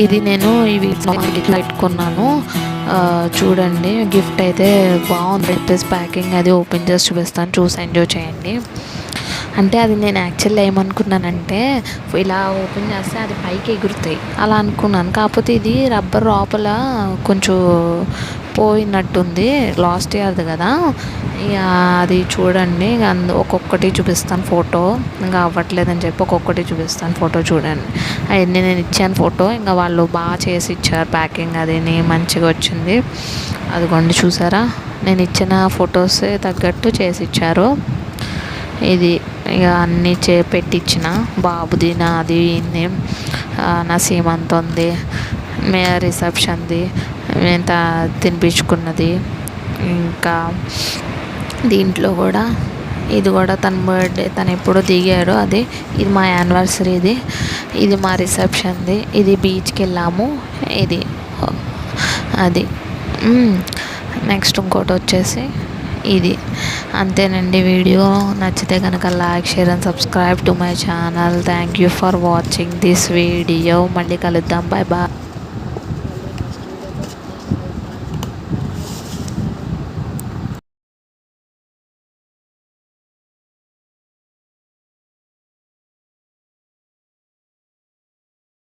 ఇది నేను ఇవి పెట్టుకున్నాను. చూడండి, గిఫ్ట్ అయితే బాగుంది. చెప్పేసి ప్యాకింగ్ అది ఓపెన్ చేసి చూపిస్తాను, చూసి ఎంజాయ్ చేయండి. అంటే అది నేను యాక్చువల్లీ ఏమనుకున్నానంటే ఇలా ఓపెన్ చేస్తే అది పైకి ఎగురుతాయి అలా అనుకున్నాను. కాకపోతే ఇది రబ్బర్ లోపల కొంచెం పోయినట్టుంది, లాస్ట్ ఇయర్ది కదా. ఇక అది చూడండి, ఇక ఒక్కొక్కటి చూపిస్తాను ఫోటో. ఇంకా అవ్వట్లేదని చెప్పి ఒక్కొక్కటి చూపిస్తాను ఫోటో. చూడండి, అవన్నీ నేను ఇచ్చాను ఫోటో. ఇంకా వాళ్ళు బాగా చేసి ఇచ్చారు ప్యాకింగ్, అది మంచిగా వచ్చింది. అదిగోండి చూసారా, నేను ఇచ్చిన ఫొటోస్ తగ్గట్టు చేసి ఇచ్చారు. ఇది ఇక అన్నీ పెట్టించిన బాబుది, నాది, నా సీమంత ఉంది, రిసెప్షన్ది, ఎంత తినిపించుకున్నది. ఇంకా దీంట్లో కూడా ఇది కూడా తన బర్త్డే, తను ఎప్పుడో దిగారు అది. ఇది మా యానివర్సరీది, ఇది మా రిసెప్షన్ది, ఇది బీచ్కి వెళ్ళాము, ఇది అది. నెక్స్ట్ ఇంకోటి వచ్చేసి ఇది. అంతేనండి. వీడియో నచ్చితే కనుక like, share and subscribe to my channel. Thank you for watching this video. మళ్ళీ కలుద్దాం. Bye bye.